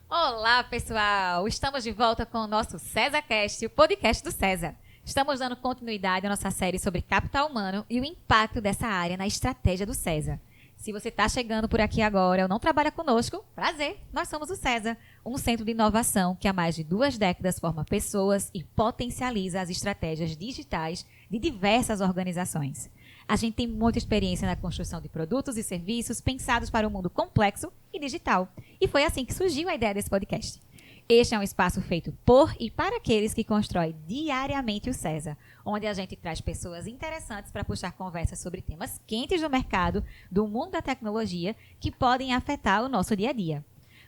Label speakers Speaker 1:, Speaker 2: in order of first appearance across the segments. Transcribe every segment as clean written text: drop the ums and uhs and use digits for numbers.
Speaker 1: Olá, pessoal! Estamos de volta com o nosso CESAcast, o podcast do Cesa. Estamos dando continuidade à nossa série sobre capital humano e o impacto dessa área na estratégia do Cesa. Se você está chegando por aqui agora ou não trabalha conosco, prazer! Nós somos o Cesa, um centro de inovação que há mais de 2 décadas forma pessoas e potencializa as estratégias digitais de diversas organizações. A gente tem muita experiência na construção de produtos e serviços pensados para um mundo complexo e digital. E foi assim que surgiu a ideia desse podcast. Este é um espaço feito por e para aqueles que constroem diariamente o Cesa, onde a gente traz pessoas interessantes para puxar conversas sobre temas quentes do mercado, do mundo da tecnologia, que podem afetar o nosso dia a dia.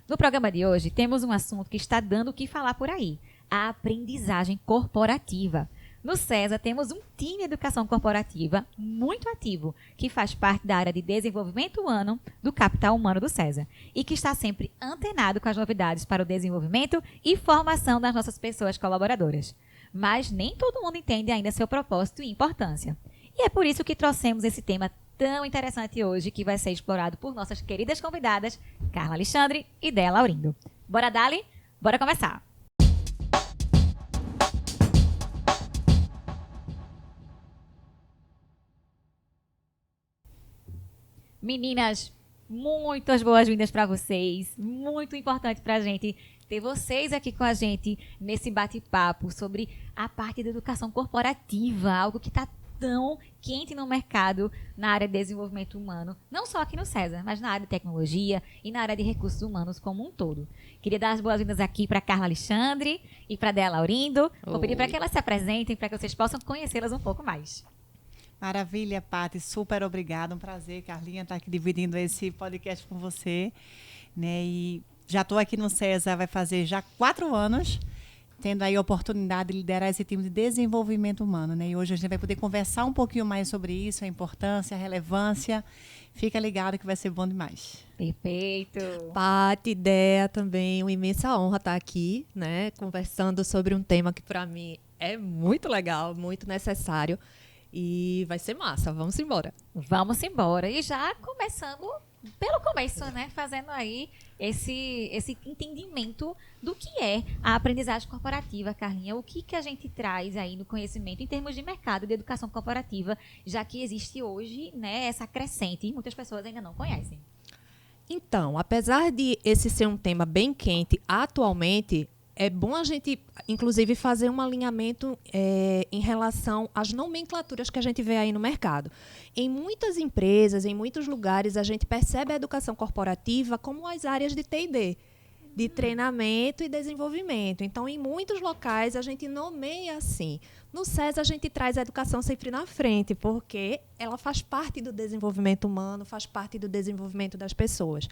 Speaker 1: No programa de hoje, temos um assunto que está dando o que falar por aí: a aprendizagem corporativa. No Cesa, temos um time de educação corporativa muito ativo, que faz parte da área de desenvolvimento humano do capital humano do Cesa e que está sempre antenado com as novidades para o desenvolvimento e formação das nossas pessoas colaboradoras. Mas nem todo mundo entende ainda seu propósito e importância. E é por isso que trouxemos esse tema tão interessante hoje, que vai ser explorado por nossas queridas convidadas, Carla Alexandre e Dea Laurindo. Bora, Dali? Bora começar! Meninas, muitas boas-vindas para vocês. Muito importante para a gente ter vocês aqui com a gente nesse bate-papo sobre a parte da educação corporativa, algo que está tão quente no mercado na área de desenvolvimento humano, não só aqui no Cesa, mas na área de tecnologia e na área de recursos humanos como um todo. Queria dar as boas-vindas aqui para Carla Alexandre e para Dea Laurindo. Vou pedir para que elas se apresentem, para que vocês possam conhecê-las um pouco mais.
Speaker 2: Maravilha, Paty, super obrigada, um prazer, Carlinha, estar aqui dividindo esse podcast com você, né? E já estou aqui no Cesa, vai fazer já 4 anos, tendo aí a oportunidade de liderar esse time de desenvolvimento humano, né? E hoje a gente vai poder conversar um pouquinho mais sobre isso, a importância, a relevância. Fica ligado que vai ser bom demais.
Speaker 1: Perfeito.
Speaker 3: Paty, ideia também, uma imensa honra estar aqui, né? Conversando sobre um tema que para mim é muito legal, muito necessário. E vai ser massa, vamos embora.
Speaker 1: Vamos embora. E já começando pelo começo, né? Fazendo aí esse entendimento do que é a aprendizagem corporativa, Carlinha. O que a gente traz aí no conhecimento em termos de mercado de educação corporativa, já que existe hoje, né, essa crescente e muitas pessoas ainda não conhecem.
Speaker 3: Então, apesar de esse ser um tema bem quente atualmente, é bom a gente, inclusive, fazer um alinhamento em relação às nomenclaturas que a gente vê aí no mercado. Em muitas empresas, em muitos lugares, a gente percebe a educação corporativa como as áreas de T&D, de treinamento e desenvolvimento. Então, em muitos locais, a gente nomeia assim. No Cesa, a gente traz a educação sempre na frente, porque ela faz parte do desenvolvimento humano, faz parte do desenvolvimento das pessoas.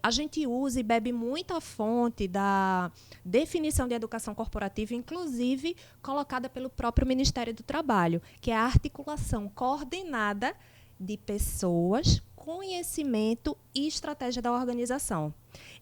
Speaker 3: A gente usa e bebe muita fonte da definição de educação corporativa, inclusive colocada pelo próprio Ministério do Trabalho, que é a articulação coordenada de pessoas, conhecimento e estratégia da organização.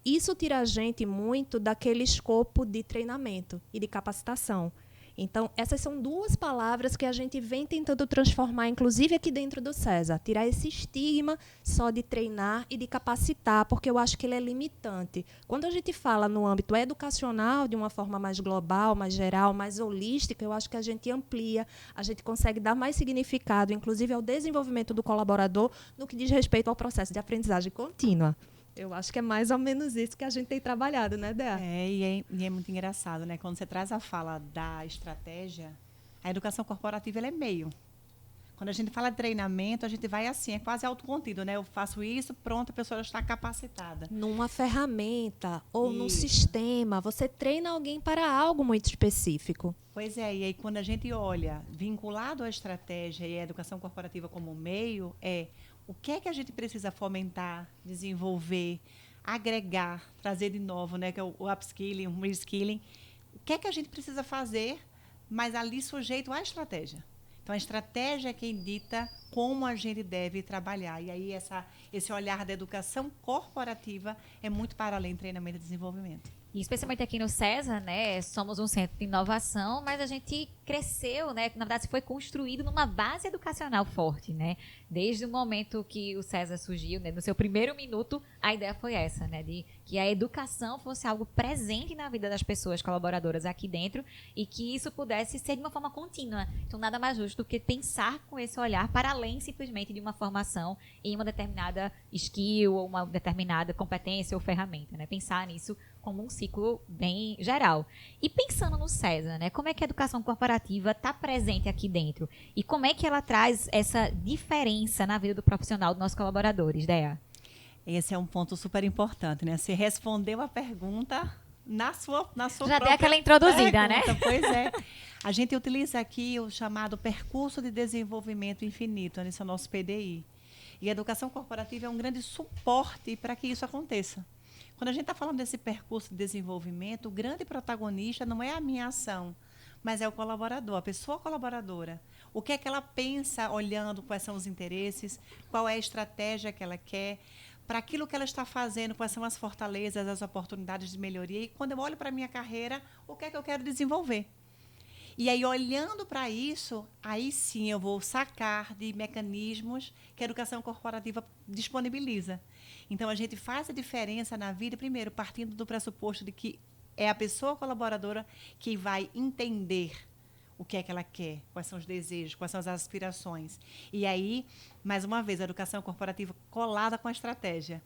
Speaker 3: Isso tira a gente muito daquele escopo de treinamento e de capacitação. Então, essas são 2 palavras que a gente vem tentando transformar, inclusive aqui dentro do Cesa. Tirar esse estigma só de treinar e de capacitar, porque eu acho que ele é limitante. Quando a gente fala no âmbito educacional, de uma forma mais global, mais geral, mais holística, eu acho que a gente amplia, a gente consegue dar mais significado, inclusive ao desenvolvimento do colaborador, no que diz respeito ao processo de aprendizagem contínua. Eu acho que é mais ou menos isso que a gente tem trabalhado, né, Dea?
Speaker 2: E é muito engraçado, né? Quando você traz a fala da estratégia, a educação corporativa ela é meio. Quando a gente fala de treinamento, a gente vai assim, é quase autocontido, né? Eu faço isso, pronto, a pessoa já está capacitada.
Speaker 3: Numa ferramenta ou num
Speaker 2: Isso.
Speaker 3: sistema, você treina alguém para algo muito específico.
Speaker 2: Pois é, e aí quando a gente olha, vinculado à estratégia e à educação corporativa como meio, o que é que a gente precisa fomentar, desenvolver, agregar, trazer de novo, né? Que é o upskilling, o reskilling. O que é que a gente precisa fazer, mas ali sujeito à estratégia. Então, a estratégia é quem dita como a gente deve trabalhar. E aí, esse olhar da educação corporativa é muito para além do treinamento e desenvolvimento.
Speaker 1: E especialmente aqui no César, né, somos um centro de inovação, mas a gente cresceu, né, na verdade foi construído numa base educacional forte, né? Desde o momento que o César surgiu, né, no seu primeiro minuto, a ideia foi essa, né, de que a educação fosse algo presente na vida das pessoas colaboradoras aqui dentro e que isso pudesse ser de uma forma contínua. Então, nada mais justo do que pensar com esse olhar para além simplesmente de uma formação em uma determinada skill ou uma determinada competência ou ferramenta, né? Pensar nisso como um ciclo bem geral. E pensando no César, né? Como é que a educação corporativa está presente aqui dentro? E como é que ela traz essa diferença na vida do profissional dos nossos colaboradores, Dea?
Speaker 2: Esse é um ponto super importante, né? Você respondeu a pergunta na sua
Speaker 1: Já dei aquela introduzida,
Speaker 2: pergunta,
Speaker 1: né?
Speaker 2: Pois é. A gente utiliza aqui o chamado Percurso de Desenvolvimento Infinito, esse é o nosso PDI. E a educação corporativa é um grande suporte para que isso aconteça. Quando a gente está falando desse percurso de desenvolvimento, o grande protagonista não é a minha ação, mas é o colaborador, a pessoa colaboradora. O que é que ela pensa olhando quais são os interesses, qual é a estratégia que ela quer, para aquilo que ela está fazendo, quais são as fortalezas, as oportunidades de melhoria. E quando eu olho para a minha carreira, o que é que eu quero desenvolver? E aí, olhando para isso, aí sim eu vou sacar de mecanismos que a educação corporativa disponibiliza. Então, a gente faz a diferença na vida, primeiro, partindo do pressuposto de que é a pessoa colaboradora que vai entender o que é que ela quer, quais são os desejos, quais são as aspirações. E aí, mais uma vez, a educação corporativa colada com a estratégia.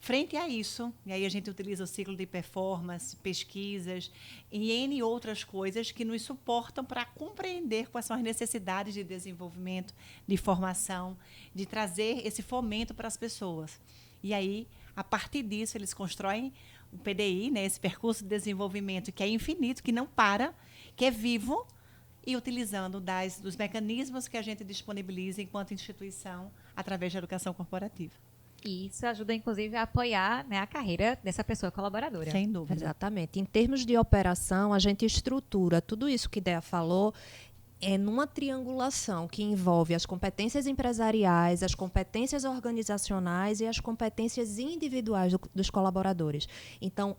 Speaker 2: Frente a isso, e aí a gente utiliza o ciclo de performance, pesquisas e N outras coisas que nos suportam para compreender quais são as necessidades de desenvolvimento, de formação, de trazer esse fomento para as pessoas. E aí, a partir disso, eles constroem o PDI, né, esse percurso de desenvolvimento que é infinito, que não para, que é vivo, e utilizando dos mecanismos que a gente disponibiliza enquanto instituição através da educação corporativa.
Speaker 1: E isso ajuda, inclusive, a apoiar, né, a carreira dessa pessoa colaboradora.
Speaker 2: Sem dúvida.
Speaker 3: Exatamente. Em termos de operação, a gente estrutura tudo isso que Dea falou numa triangulação que envolve as competências empresariais, as competências organizacionais e as competências individuais dos colaboradores. Então,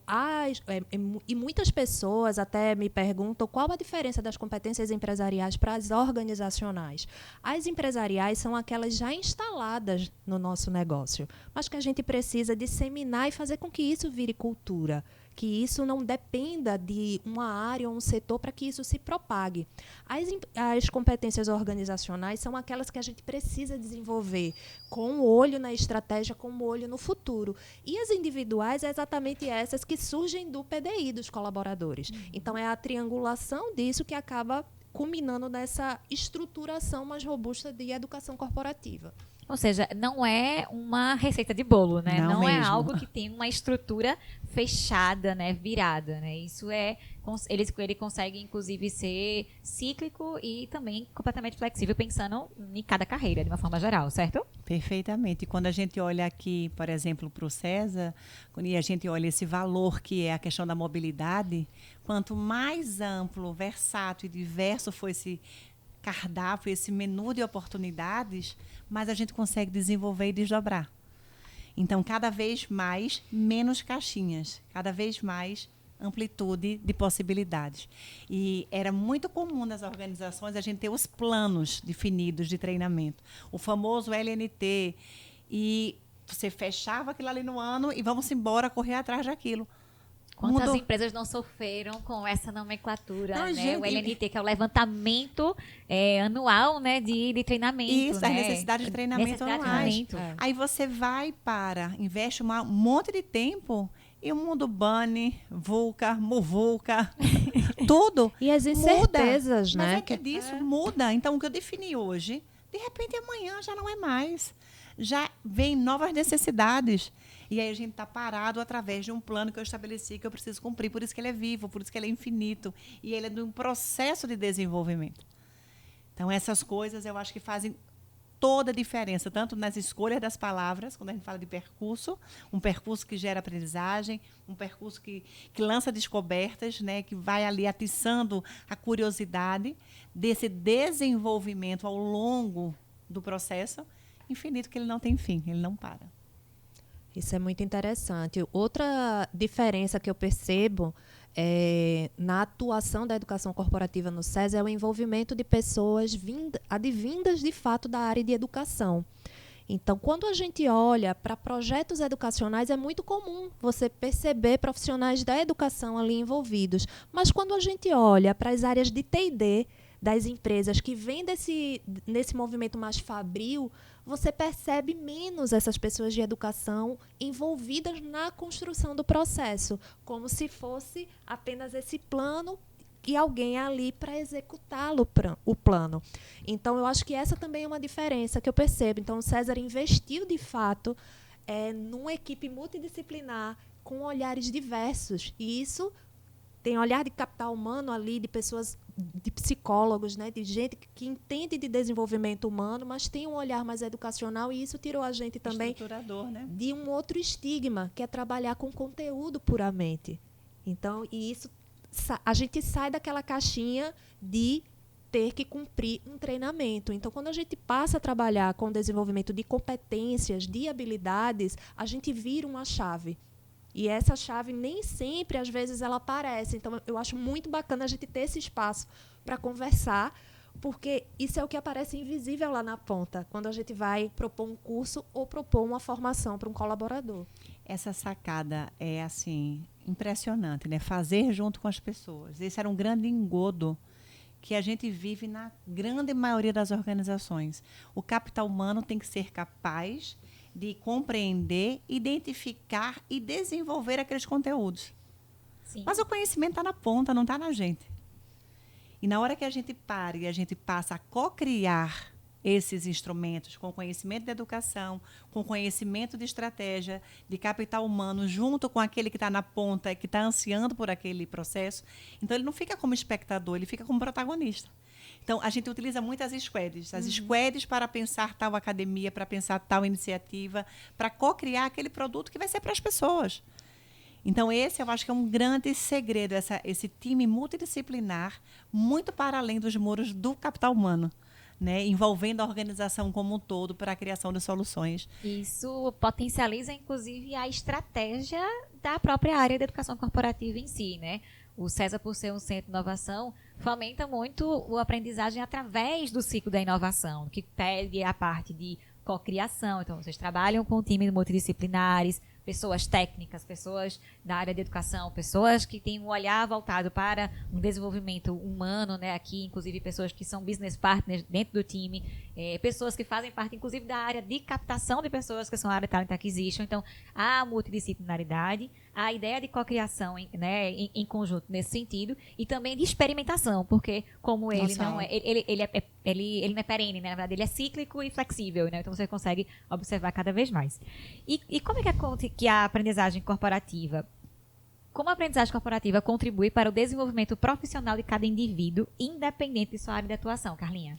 Speaker 3: e muitas pessoas até me perguntam qual a diferença das competências empresariais para as organizacionais. As empresariais são aquelas já instaladas no nosso negócio, mas que a gente precisa disseminar e fazer com que isso vire cultura, que isso não dependa de uma área ou um setor para que isso se propague. As competências organizacionais são aquelas que a gente precisa desenvolver com o olho na estratégia, com o olho no futuro. E as individuais é exatamente essas que surgem do PDI dos colaboradores. Então, é a triangulação disso que acaba culminando nessa estruturação mais robusta de educação corporativa.
Speaker 1: Ou seja, não é uma receita de bolo, né? Não é
Speaker 2: mesmo.
Speaker 1: algo que tem uma estrutura fechada, né? Virada, né? Isso ele consegue, inclusive, ser cíclico e também completamente flexível, pensando em cada carreira, de uma forma geral, certo?
Speaker 2: Perfeitamente. E quando a gente olha aqui, por exemplo, para o César, e a gente olha esse valor que é a questão da mobilidade, quanto mais amplo, versátil e diverso for esse cardápio, esse menu de oportunidades, mais a gente consegue desenvolver e desdobrar. Então, cada vez mais, menos caixinhas, cada vez mais amplitude de possibilidades. E era muito comum nas organizações a gente ter os planos definidos de treinamento, o famoso LNT, e você fechava aquilo ali no ano e vamos embora correr atrás daquilo.
Speaker 1: Quantas empresas não sofreram com essa nomenclatura,
Speaker 2: não,
Speaker 1: né?
Speaker 2: gente,
Speaker 1: O LNT, que é o levantamento anual, né, de treinamento.
Speaker 2: Isso,
Speaker 1: né?
Speaker 2: a necessidade de treinamento anuais. Aí você investe um monte de tempo e o mundo Bunny, VUCA, Muvuca, tudo
Speaker 3: e as incertezas,
Speaker 2: muda.
Speaker 3: né?
Speaker 2: Mas é que disso muda. Então, o que eu defini hoje, de repente amanhã já não é mais. Já vem novas necessidades. E aí a gente está parado através de um plano que eu estabeleci que eu preciso cumprir. Por isso que ele é vivo, por isso que ele é infinito. E ele é de um processo de desenvolvimento. Então, essas coisas eu acho que fazem toda a diferença, tanto nas escolhas das palavras, quando a gente fala de percurso, um percurso que gera aprendizagem, um percurso que lança descobertas, né, que vai ali atiçando a curiosidade desse desenvolvimento ao longo do processo infinito, que ele não tem fim, ele não para.
Speaker 3: Isso é muito interessante. Outra diferença que eu percebo na atuação da educação corporativa no SESI é o envolvimento de pessoas advindas, de fato, da área de educação. Então, quando a gente olha para projetos educacionais, é muito comum você perceber profissionais da educação ali envolvidos. Mas quando a gente olha para as áreas de T&D das empresas que vêm nesse movimento mais fabril, você percebe menos essas pessoas de educação envolvidas na construção do processo, como se fosse apenas esse plano e alguém ali para executá-lo, o plano. Então, eu acho que essa também é uma diferença que eu percebo. Então, o César investiu, de fato, numa equipe multidisciplinar com olhares diversos. E isso tem olhar de capital humano ali, de pessoas, de psicólogos, né, de gente que entende de desenvolvimento humano, mas tem um olhar mais educacional, e isso tirou a gente também
Speaker 2: estruturador, né?
Speaker 3: de um outro estigma, que é trabalhar com conteúdo puramente. Então, e isso a gente sai daquela caixinha de ter que cumprir um treinamento. Então, quando a gente passa a trabalhar com o desenvolvimento de competências, de habilidades, a gente vira uma chave. E essa chave nem sempre, às vezes, ela aparece. Então, eu acho muito bacana a gente ter esse espaço para conversar, porque isso é o que aparece invisível lá na ponta, quando a gente vai propor um curso ou propor uma formação para um colaborador.
Speaker 2: Essa sacada é, assim, impressionante, né? Fazer junto com as pessoas. Esse era um grande engodo que a gente vive na grande maioria das organizações. O capital humano tem que ser capaz de compreender, identificar e desenvolver aqueles conteúdos.
Speaker 1: Sim.
Speaker 2: Mas o conhecimento está na ponta, não está na gente. E na hora que a gente para e a gente passa a co-criar esses instrumentos com conhecimento de educação, com conhecimento de estratégia, de capital humano, junto com aquele que está na ponta, que está ansiando por aquele processo, então ele não fica como espectador, ele fica como protagonista. Então, a gente utiliza muito as squads. As squads para pensar tal academia, para pensar tal iniciativa, para co-criar aquele produto que vai ser para as pessoas. Então, esse eu acho que é um grande segredo, esse time multidisciplinar, muito para além dos muros do capital humano, né? Envolvendo a organização como um todo para a criação de soluções.
Speaker 1: Isso potencializa, inclusive, a estratégia da própria área da educação corporativa em si, né? O César, por ser um centro de inovação, fomenta muito a aprendizagem através do ciclo da inovação, que pede a parte de cocriação. Então, vocês trabalham com times multidisciplinares, pessoas técnicas, pessoas da área de educação, pessoas que têm um olhar voltado para um desenvolvimento humano, né? Aqui, inclusive, pessoas que são business partners dentro do time, pessoas que fazem parte, inclusive, da área de captação de pessoas, que são a área de Talent Acquisition. Então, há multidisciplinaridade, a ideia de cocriação, né, em conjunto nesse sentido, e também de experimentação, porque como ele não é, ele não é perene, né? Na verdade, ele é cíclico e flexível, né? Então você consegue observar cada vez mais. E como é que a aprendizagem corporativa, como a aprendizagem corporativa contribui para o desenvolvimento profissional de cada indivíduo, independente de sua área de atuação, Carlinha?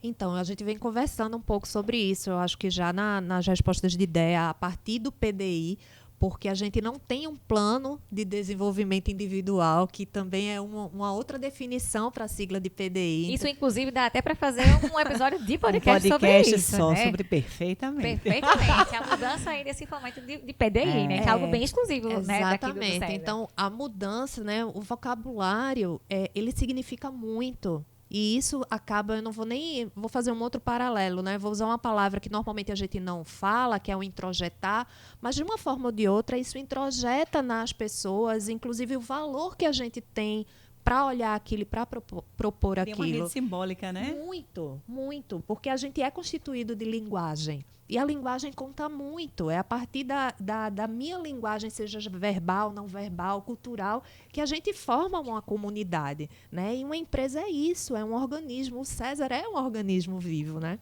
Speaker 3: Então, a gente vem conversando um pouco sobre isso. Eu acho que já nas respostas de ideia, a partir do PDI, porque a gente não tem um plano de desenvolvimento individual, que também é uma outra definição para a sigla de PDI.
Speaker 1: Isso, inclusive, dá até para fazer um episódio de podcast sobre isso,
Speaker 2: só
Speaker 1: né?
Speaker 2: sobre perfeitamente.
Speaker 1: Perfeitamente. A mudança aí desse formato de PDI, né? Que é algo bem exclusivo, né?
Speaker 3: Exatamente.
Speaker 1: Daqui do
Speaker 3: Então, a mudança, né? O vocabulário, ele significa muito. E isso acaba, eu não vou nem, vou fazer um outro paralelo, né? Vou usar uma palavra que normalmente a gente não fala, que é o introjetar, mas de uma forma ou de outra isso introjeta nas pessoas, inclusive o valor que a gente tem para olhar aquilo e para propor aquilo.
Speaker 2: Tem uma rede simbólica, né?
Speaker 3: Muito, muito, porque a gente é constituído de linguagem. E a linguagem conta muito. É a partir da minha linguagem, seja verbal, não verbal, cultural, que a gente forma uma comunidade, né? E uma empresa é isso, é um organismo. O César é um organismo vivo, né?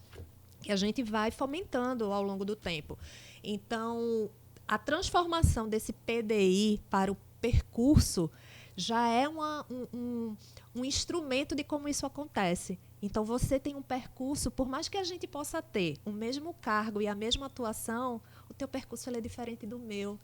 Speaker 3: Que a gente vai fomentando ao longo do tempo. Então, a transformação desse PDI para o percurso já é um instrumento de como isso acontece. Então, você tem um percurso, por mais que a gente possa ter o mesmo cargo e a mesma atuação, o teu percurso ele é diferente do meu.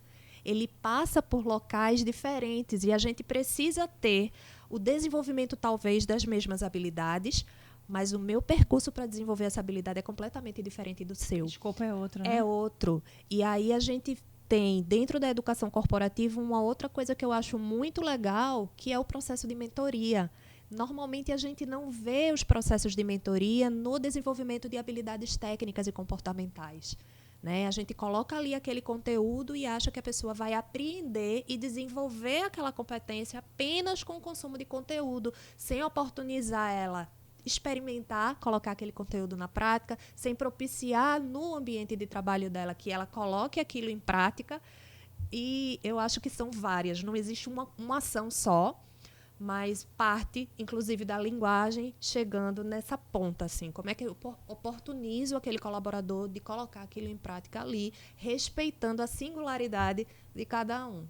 Speaker 3: Ele passa por locais diferentes e a gente precisa ter o desenvolvimento, talvez, das mesmas habilidades, mas o meu percurso para desenvolver essa habilidade é completamente diferente do seu.
Speaker 2: O escopo é outro, né?
Speaker 3: É outro. E aí a gente tem, dentro da educação corporativa, uma outra coisa que eu acho muito legal, que é o processo de mentoria. Normalmente, a gente não vê os processos de mentoria no desenvolvimento de habilidades técnicas e comportamentais. Né? A gente coloca ali aquele conteúdo e acha que a pessoa vai aprender e desenvolver aquela competência apenas com o consumo de conteúdo, sem oportunizar ela experimentar, colocar aquele conteúdo na prática, sem propiciar no ambiente de trabalho dela que ela coloque aquilo em prática. E eu acho que são várias, não existe uma ação só, mas parte, inclusive, da linguagem chegando nessa ponta, assim. Como é que eu oportunizo aquele colaborador de colocar aquilo em prática ali, respeitando a singularidade de cada um.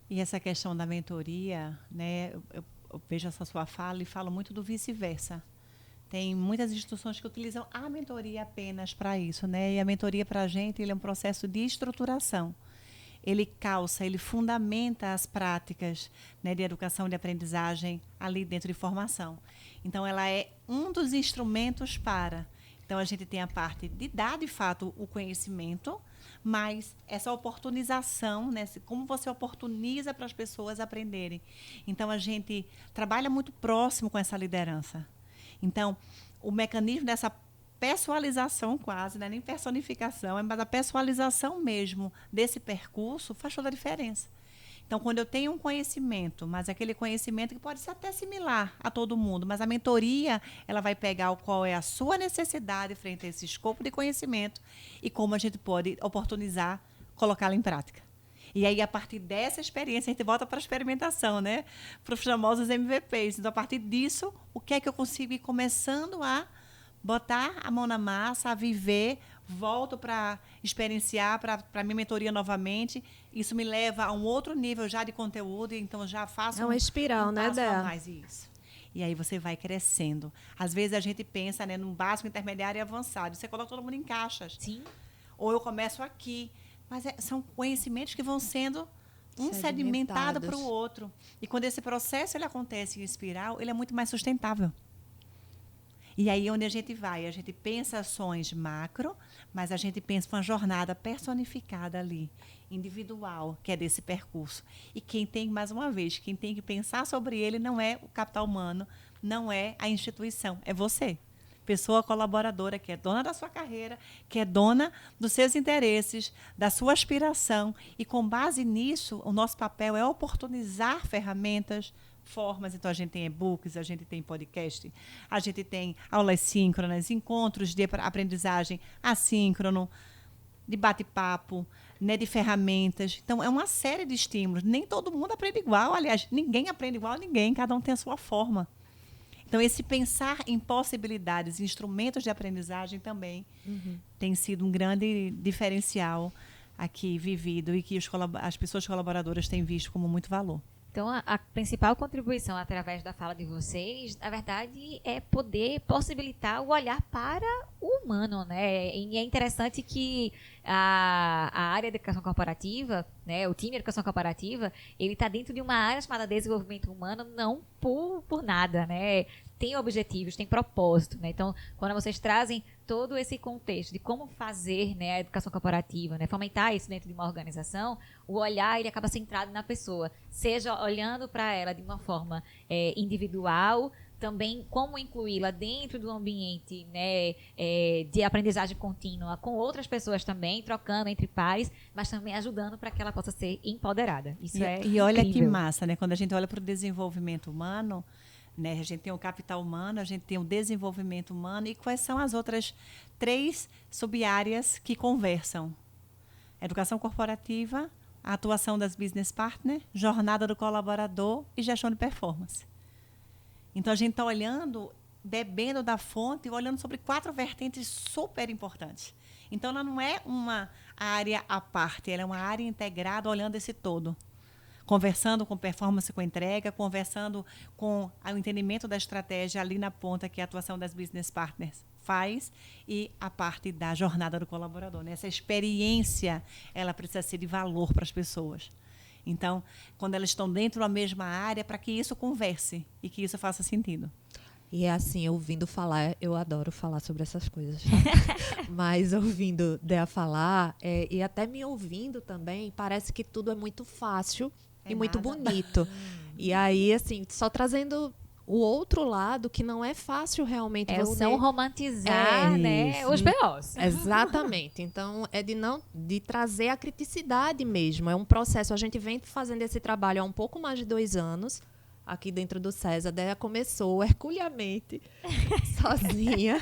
Speaker 2: E essa questão da mentoria, né, eu vejo essa sua fala e falo muito do vice-versa. Tem muitas instituições que utilizam a mentoria apenas para isso, né? E a mentoria, para a gente, ele é um processo de estruturação. Ele calça, ele fundamenta as práticas, né, de educação e de aprendizagem ali dentro de formação. Então, ela é um dos instrumentos para. Então, a gente tem a parte de dar, de fato, o conhecimento, mas essa oportunização, né, como você oportuniza para as pessoas aprenderem. Então, a gente trabalha muito próximo com essa liderança. Então, o mecanismo dessa pessoalização quase, né? Nem personificação, mas a pessoalização mesmo desse percurso faz toda a diferença. Então, quando eu tenho um conhecimento, mas aquele conhecimento que pode ser até similar a todo mundo, mas a mentoria, ela vai pegar qual é a sua necessidade frente a esse escopo de conhecimento e como a gente pode oportunizar colocá-la em prática. E aí, a partir dessa experiência, a gente volta para a experimentação, né? Para os famosos MVPs. Então, a partir disso, o que é que eu consigo ir começando a botar a mão na massa, a viver, volto para experienciar, para a minha mentoria novamente. Isso me leva a um outro nível já de conteúdo, então já faço
Speaker 3: é uma espiral, né, Dea?
Speaker 2: mais isso. E aí você vai crescendo. Às vezes a gente pensa, né, num básico, intermediário e avançado. Você coloca todo mundo em caixas.
Speaker 1: Sim.
Speaker 2: Ou eu começo aqui. Mas são conhecimentos que vão sendo um sedimentado para o outro. E quando esse processo ele acontece em espiral, ele é muito mais sustentável. E aí onde a gente vai? A gente pensa ações macro, mas a gente pensa uma jornada personificada ali, individual, que é desse percurso. E quem tem, mais uma vez, quem tem que pensar sobre ele não é o capital humano, não é a instituição, é você. Pessoa colaboradora, que é dona da sua carreira, que é dona dos seus interesses, da sua aspiração. E com base nisso, o nosso papel é oportunizar ferramentas, formas. Então, a gente tem e-books, a gente tem podcast, a gente tem aulas síncronas, encontros de aprendizagem assíncrono, de bate-papo, né, de ferramentas. Então, é uma série de estímulos. Nem todo mundo aprende igual. Aliás, ninguém aprende igual a ninguém. Cada um tem a sua forma. Então, esse pensar em possibilidades, instrumentos de aprendizagem também tem sido um grande diferencial aqui vivido e que as pessoas colaboradoras têm visto como muito valor.
Speaker 1: Então, a principal contribuição através da fala de vocês, na verdade, é poder possibilitar o olhar para o humano, né? E é interessante que a área de educação corporativa, né, o time de educação corporativa, ele está dentro de uma área chamada desenvolvimento humano, não por nada, né? Tem objetivos, tem propósito, né? Então, quando vocês trazem todo esse contexto de como fazer, né, a educação corporativa, né, fomentar isso dentro de uma organização, o olhar ele acaba centrado na pessoa, seja olhando para ela de uma forma individual, também como incluí-la dentro do ambiente, né, de aprendizagem contínua com outras pessoas também, trocando entre pares, mas também ajudando para que ela possa ser empoderada. Isso
Speaker 2: e olha
Speaker 1: incrível.
Speaker 2: Que massa, né? Quando a gente olha para o desenvolvimento humano, né, a gente tem o capital humano, a gente tem o desenvolvimento humano, e quais são as outras 3 sub-áreas que conversam? Educação corporativa, a atuação das business partners, jornada do colaborador e gestão de performance. Então, a gente está olhando, bebendo da fonte e olhando sobre 4 vertentes super importantes. Então, ela não é uma área à parte, ela é uma área integrada olhando esse todo. Conversando com performance, com entrega, conversando com o entendimento da estratégia ali na ponta, que é a atuação das business partners faz, e a parte da jornada do colaborador, né? Essa experiência, ela precisa ser de valor para as pessoas. Então, quando elas estão dentro da mesma área, para que isso converse e que isso faça sentido.
Speaker 3: E assim, ouvindo falar, eu adoro falar sobre essas coisas, tá? Mas ouvindo Dea falar, e até me ouvindo também, parece que tudo é muito fácil e muito
Speaker 2: nada.
Speaker 3: bonito. E aí, assim, só trazendo o outro lado, que não é fácil realmente
Speaker 1: É o
Speaker 3: você...
Speaker 1: não romantizar, né,
Speaker 3: isso.
Speaker 1: os B.O.s.
Speaker 3: Exatamente. Então, de trazer a criticidade mesmo. É um processo. A gente vem fazendo esse trabalho há um pouco mais de 2 anos, aqui dentro do César. A Dea começou herculeamente, sozinha,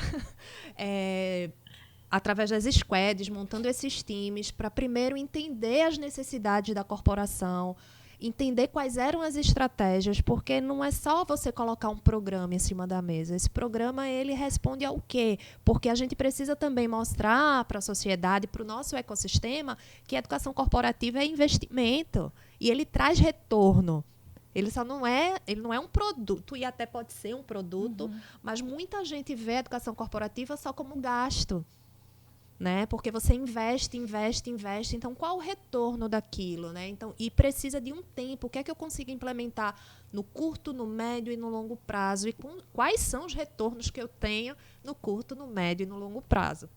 Speaker 3: através das squads, montando esses times, para primeiro entender as necessidades da corporação, entender quais eram as estratégias, porque não é só você colocar um programa em cima da mesa. Esse programa, ele responde ao quê? Porque a gente precisa também mostrar para a sociedade, para o nosso ecossistema, que a educação corporativa é investimento e ele traz retorno. Ele não é um produto, e até pode ser um produto, mas muita gente vê a educação corporativa só como gasto. Né? Porque você investe, então qual o retorno daquilo, né? Então, e precisa de um tempo, o que é que eu consigo implementar no curto, no médio e no longo prazo, e quais são os retornos que eu tenho no curto, no médio e no longo prazo.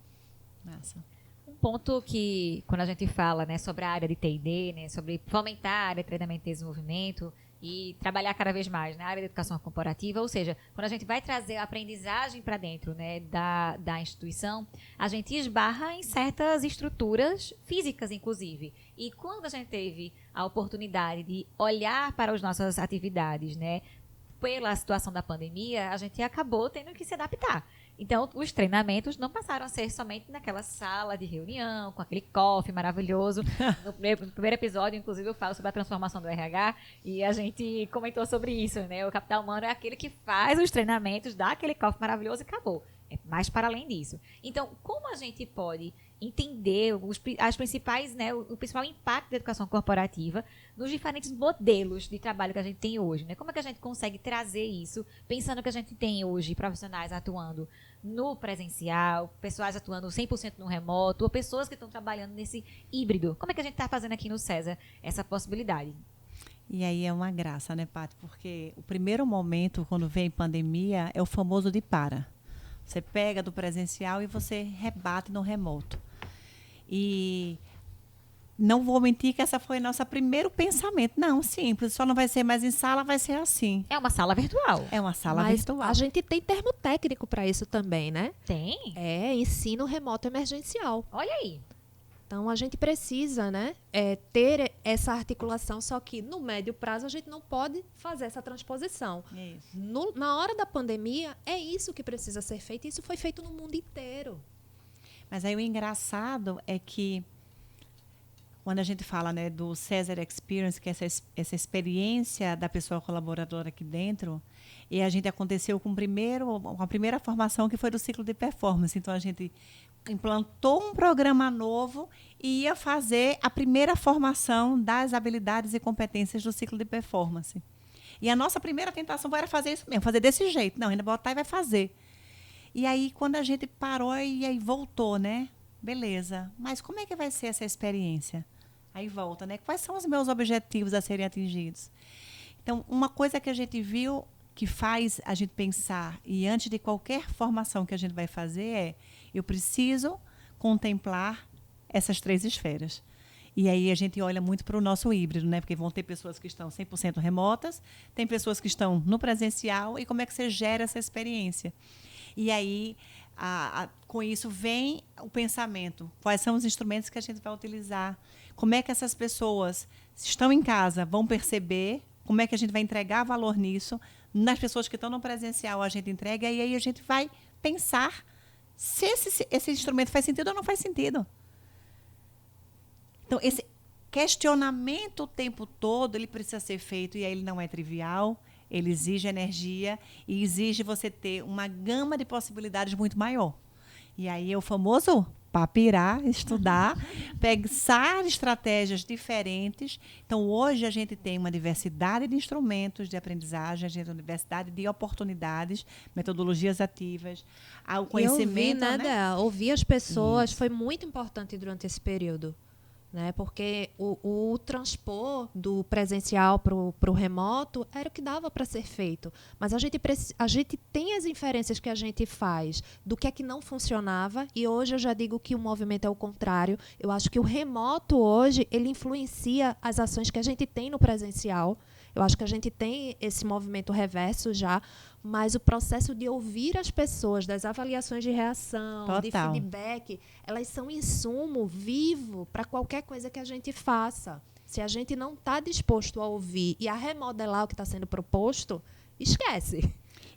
Speaker 2: Massa.
Speaker 1: Um ponto que, quando a gente fala, né, sobre a área de T&D, né, sobre fomentar a área de treinamento e desenvolvimento e trabalhar cada vez mais na área de educação corporativa, ou seja, quando a gente vai trazer a aprendizagem para dentro, né, da instituição, a gente esbarra em certas estruturas físicas, inclusive. E quando a gente teve a oportunidade de olhar para as nossas atividades, né, pela situação da pandemia, a gente acabou tendo que se adaptar. Então, os treinamentos não passaram a ser somente naquela sala de reunião, com aquele coffee maravilhoso. No primeiro episódio, inclusive, eu falo sobre a transformação do RH e a gente comentou sobre isso, né? O capital humano é aquele que faz os treinamentos, dá aquele coffee maravilhoso e acabou. É mais para além disso. Então, como a gente pode entender as principais, né, o principal impacto da educação corporativa nos diferentes modelos de trabalho que a gente tem hoje, né? Como é que a gente consegue trazer isso, pensando que a gente tem hoje profissionais atuando no presencial, pessoas atuando 100% no remoto, ou pessoas que estão trabalhando nesse híbrido. Como é que a gente está fazendo aqui no César essa possibilidade?
Speaker 2: E aí é uma graça, né, Paty? Porque o primeiro momento, quando vem pandemia, é o famoso de para. Você pega do presencial e você rebate no remoto. E não vou mentir que essa foi nosso primeiro pensamento. Não, simples, só não vai ser mais em sala, vai ser assim.
Speaker 1: É uma sala virtual.
Speaker 2: É uma sala
Speaker 3: Mas
Speaker 2: virtual.
Speaker 3: a gente tem termo técnico para isso também, né?
Speaker 1: Tem?
Speaker 3: É ensino remoto emergencial.
Speaker 1: Olha aí.
Speaker 3: Então, a gente precisa, né, ter essa articulação, só que no médio prazo a gente não pode fazer essa transposição.
Speaker 2: Isso.
Speaker 3: Na hora da pandemia, é isso que precisa ser feito. Isso foi feito no mundo inteiro.
Speaker 2: Mas aí o engraçado é que, quando a gente fala, né, do César Experience, que é essa experiência da pessoa colaboradora aqui dentro, e a gente aconteceu com a primeira formação que foi do ciclo de performance. Então, a gente implantou um programa novo e ia fazer a primeira formação das habilidades e competências do ciclo de performance. E a nossa primeira tentação era fazer isso mesmo, fazer desse jeito. Não, ainda botar e vai fazer. E aí, quando a gente parou e aí voltou, né? Beleza. Mas como é que vai ser essa experiência? Aí volta, né? Quais são os meus objetivos a serem atingidos? Então, uma coisa que a gente viu que faz a gente pensar, e antes de qualquer formação que a gente vai fazer, é: eu preciso contemplar essas 3 esferas. E aí a gente olha muito para o nosso híbrido, né? Porque vão ter pessoas que estão 100% remotas, tem pessoas que estão no presencial, e como é que você gera essa experiência? E aí, com isso, vem o pensamento. Quais são os instrumentos que a gente vai utilizar? Como é que essas pessoas estão em casa vão perceber? Como é que a gente vai entregar valor nisso? Nas pessoas que estão no presencial, a gente entrega, e aí a gente vai pensar se esse instrumento faz sentido ou não faz sentido. Então, esse questionamento o tempo todo, ele precisa ser feito, e aí ele não é trivial. Ele exige energia e exige você ter uma gama de possibilidades muito maior. E aí é o famoso papirar, estudar, pensar estratégias diferentes. Então, hoje a gente tem uma diversidade de instrumentos de aprendizagem, a gente tem uma diversidade de oportunidades, metodologias ativas, o conhecimento.
Speaker 3: E ouvir, né? Ouvir as pessoas foi muito importante durante esse período. né? Porque o transpor do presencial para o remoto era o que dava para ser feito. Mas a gente tem as inferências que a gente faz do que é que não funcionava, e hoje eu já digo que o movimento é o contrário. Eu acho que o remoto hoje ele influencia as ações que a gente tem no presencial. Eu acho que a gente tem esse movimento reverso já, mas o processo de ouvir as pessoas, das avaliações de reação,
Speaker 2: Total.
Speaker 3: de feedback, elas são insumo vivo para qualquer coisa que a gente faça. Se a gente não está disposto a ouvir e a remodelar o que está sendo proposto, esquece.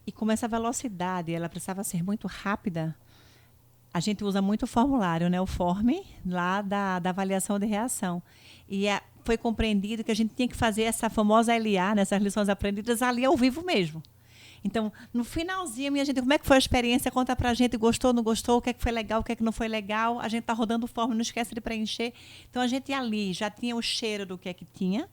Speaker 2: E como essa velocidade ela precisava ser muito rápida, a gente usa muito o formulário, né? O form lá da avaliação de reação. E foi compreendido que a gente tinha que fazer essa famosa LA, nessas lições aprendidas, ali ao vivo mesmo. Então, no finalzinho, minha gente, como é que foi a experiência? Conta pra gente, gostou, não gostou, o que é que foi legal, o que é que não foi legal. A gente está rodando o form, não esquece de preencher. Então, a gente ali já tinha o cheiro do que é que tinha.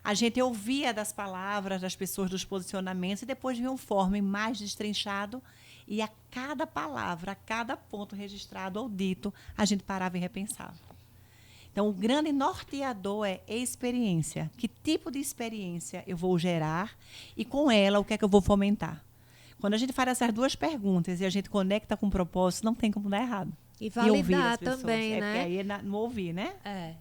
Speaker 2: A gente ouvia das palavras das pessoas, dos posicionamentos, e depois vinha um form mais destrinchado. E a cada palavra, a cada ponto registrado ou dito, a gente parava e repensava. Então, o grande norteador é experiência. Que tipo de experiência eu vou gerar e, com ela, o que é que eu vou fomentar? Quando a gente faz essas duas perguntas e a gente conecta com o propósito, não tem como dar errado.
Speaker 3: E validar
Speaker 2: as pessoas.
Speaker 3: também, né?
Speaker 2: Porque aí no ouvir, né?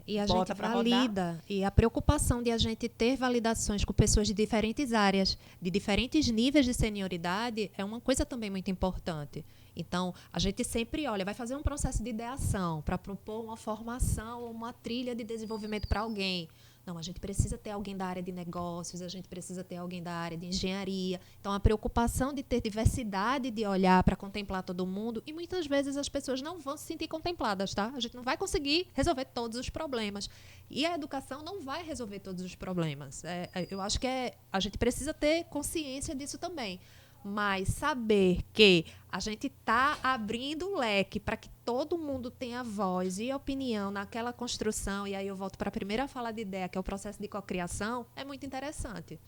Speaker 3: E a
Speaker 2: Bota
Speaker 3: gente
Speaker 2: pra
Speaker 3: valida.
Speaker 2: rodar.
Speaker 3: E a preocupação de a gente ter validações com pessoas de diferentes áreas, de diferentes níveis de senioridade, é uma coisa também muito importante. Então, a gente sempre olha, vai fazer um processo de ideação para propor uma formação ou uma trilha de desenvolvimento para alguém. Não, a gente precisa ter alguém da área de negócios, a gente precisa ter alguém da área de engenharia. Então, a preocupação de ter diversidade de olhar para contemplar todo mundo, e muitas vezes as pessoas não vão se sentir contempladas, tá? A gente não vai conseguir resolver todos os problemas. E a educação não vai resolver todos os problemas. Eu acho que a gente precisa ter consciência disso também. Mas saber que a gente está abrindo o leque para que todo mundo tenha voz e opinião naquela construção, e aí eu volto para a primeira fala de ideia, que é o processo de cocriação, é muito interessante.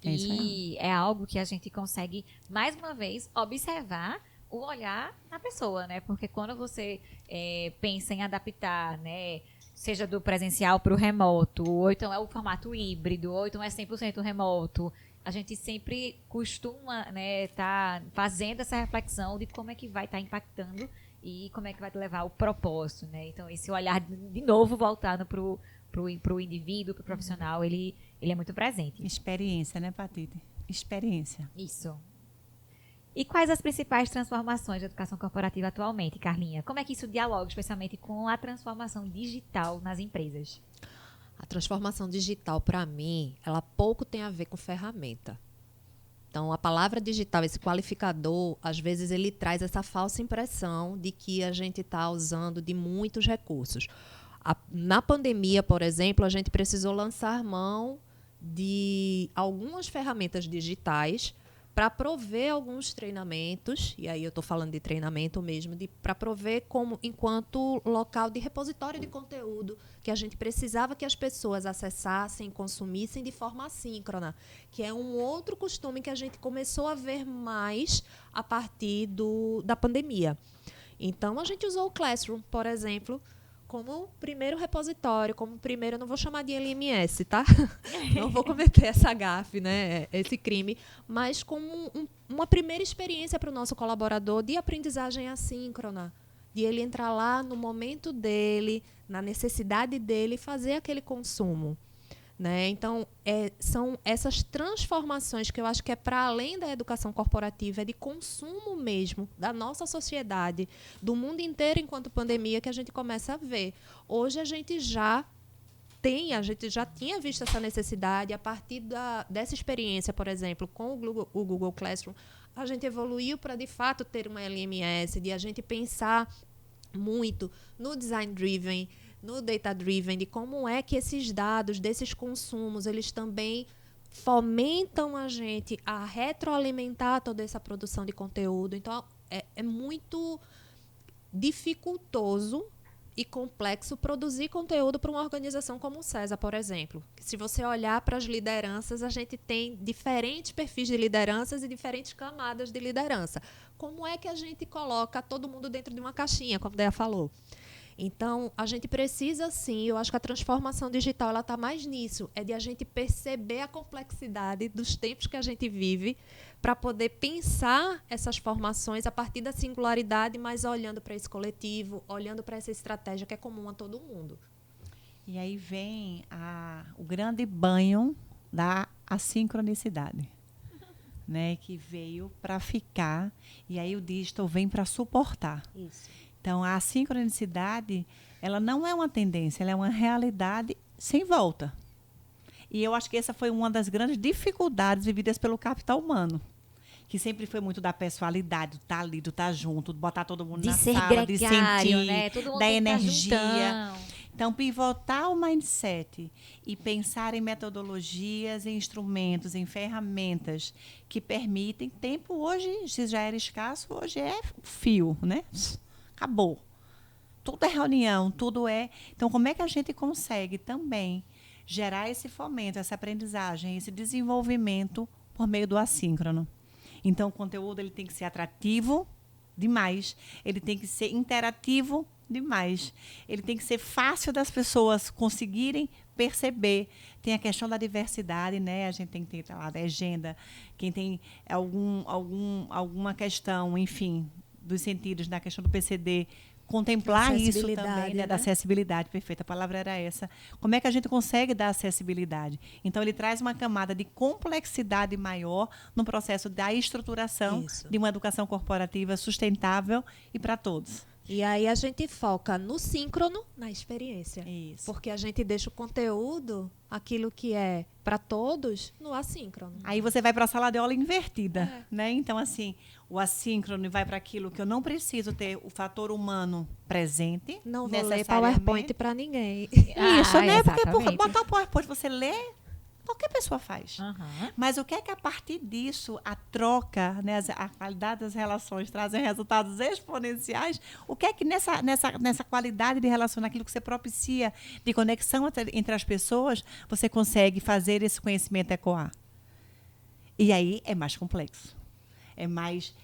Speaker 2: É isso aí.
Speaker 1: E é algo que a gente consegue, mais uma vez, observar o olhar na pessoa, né? Porque quando você pensa em adaptar, né? Seja do presencial para o remoto, ou então é o formato híbrido, ou então é 100% remoto, a gente sempre costuma tá fazendo essa reflexão de como é que vai estar impactando e como é que vai levar o propósito, né? Então, esse olhar, de novo, voltado para o indivíduo, para o profissional, ele é muito presente.
Speaker 2: Experiência, né, Patite? Experiência.
Speaker 1: Isso. E quais as principais transformações da educação corporativa atualmente, Carlinha? Como é que isso dialoga, especialmente com a transformação digital nas empresas?
Speaker 3: A transformação digital, para mim, ela pouco tem a ver com ferramenta. Então, a palavra digital, esse qualificador, às vezes ele traz essa falsa impressão de que a gente está usando de muitos recursos. Na pandemia, por exemplo, a gente precisou lançar mão de algumas ferramentas digitais para prover alguns treinamentos, e aí eu estou falando de treinamento mesmo, para prover como enquanto local de repositório de conteúdo que a gente precisava que as pessoas acessassem, consumissem de forma assíncrona, que é um outro costume que a gente começou a ver mais a partir da pandemia. Então, a gente usou o Classroom, por exemplo, como primeiro repositório, como primeiro, eu não vou chamar de LMS, tá? Não vou cometer essa gafe, né? Esse crime, mas como uma primeira experiência para o nosso colaborador de aprendizagem assíncrona, de ele entrar lá no momento dele, na necessidade dele, e fazer aquele consumo. Né? Então, são essas transformações que eu acho que é para além da educação corporativa, é de consumo mesmo, da nossa sociedade, do mundo inteiro enquanto pandemia, que a gente começa a ver. Hoje a gente já tinha visto essa necessidade a partir dessa experiência, por exemplo, com o Google Classroom, a gente evoluiu para, de fato, ter uma LMS, de a gente pensar muito no design driven, no data-driven, de como é que esses dados, desses consumos, eles também fomentam a gente a retroalimentar toda essa produção de conteúdo. Então, é muito dificultoso e complexo produzir conteúdo para uma organização como o César, por exemplo. Se você olhar para as lideranças, a gente tem diferentes perfis de lideranças e diferentes camadas de liderança. Como é que a gente coloca todo mundo dentro de uma caixinha, como a Dea falou? Então, a gente precisa, sim, eu acho que a transformação digital ela está mais nisso, é de a gente perceber a complexidade dos tempos que a gente vive para poder pensar essas formações a partir da singularidade, mas olhando para esse coletivo, olhando para essa estratégia que é comum a todo mundo.
Speaker 2: E aí vem o grande banho da assincronicidade, né, que veio para ficar, e aí o digital vem para suportar.
Speaker 3: Isso.
Speaker 2: Então, a sincronicidade, ela não é uma tendência, ela é uma realidade sem volta. E eu acho que essa foi uma das grandes dificuldades vividas pelo capital humano, que sempre foi muito da pessoalidade, do estar ali, do estar junto, de botar todo mundo
Speaker 1: De
Speaker 2: na
Speaker 1: ser
Speaker 2: sala, de
Speaker 1: gregário,
Speaker 2: sentir,
Speaker 1: né? Todo mundo
Speaker 2: da
Speaker 1: tem que estar
Speaker 2: energia.
Speaker 1: juntão.
Speaker 2: Então, pivotar o mindset e pensar em metodologias, em instrumentos, em ferramentas que permitem. Tempo hoje, se já era escasso, hoje é fio, né? Acabou. Tudo é reunião, tudo é. Então, como é que a gente consegue também gerar esse fomento, essa aprendizagem, esse desenvolvimento por meio do assíncrono? Então, o conteúdo ele tem que ser atrativo demais, ele tem que ser interativo demais, ele tem que ser fácil das pessoas conseguirem perceber. Tem a questão da diversidade, né? A gente tem que ter lá da agenda, quem tem alguma questão, enfim, dos sentidos, na questão do PCD, contemplar isso também, né? Da acessibilidade, perfeita, a palavra era essa. Como é que a gente consegue dar acessibilidade? Então, ele traz uma camada de complexidade maior no processo da estruturação de uma educação corporativa sustentável e para todos.
Speaker 3: E aí a gente foca no síncrono, na experiência.
Speaker 2: Isso.
Speaker 3: Porque a gente deixa o conteúdo, aquilo que é para todos, no assíncrono.
Speaker 2: Aí você vai para a sala de aula invertida, né? Então, assim, o assíncrono vai para aquilo que eu não preciso ter o fator humano presente.
Speaker 3: Não vou ler PowerPoint para ninguém.
Speaker 2: Isso, né? Porque
Speaker 1: exatamente.
Speaker 2: botar o PowerPoint, você lê, qualquer pessoa faz.
Speaker 1: Uhum.
Speaker 2: Mas o que é que a partir disso, a troca, né, a qualidade das relações trazem resultados exponenciais? O que é que nessa qualidade de relação, naquilo que você propicia de conexão entre as pessoas, você consegue fazer esse conhecimento ecoar? E aí é mais complexo. É mais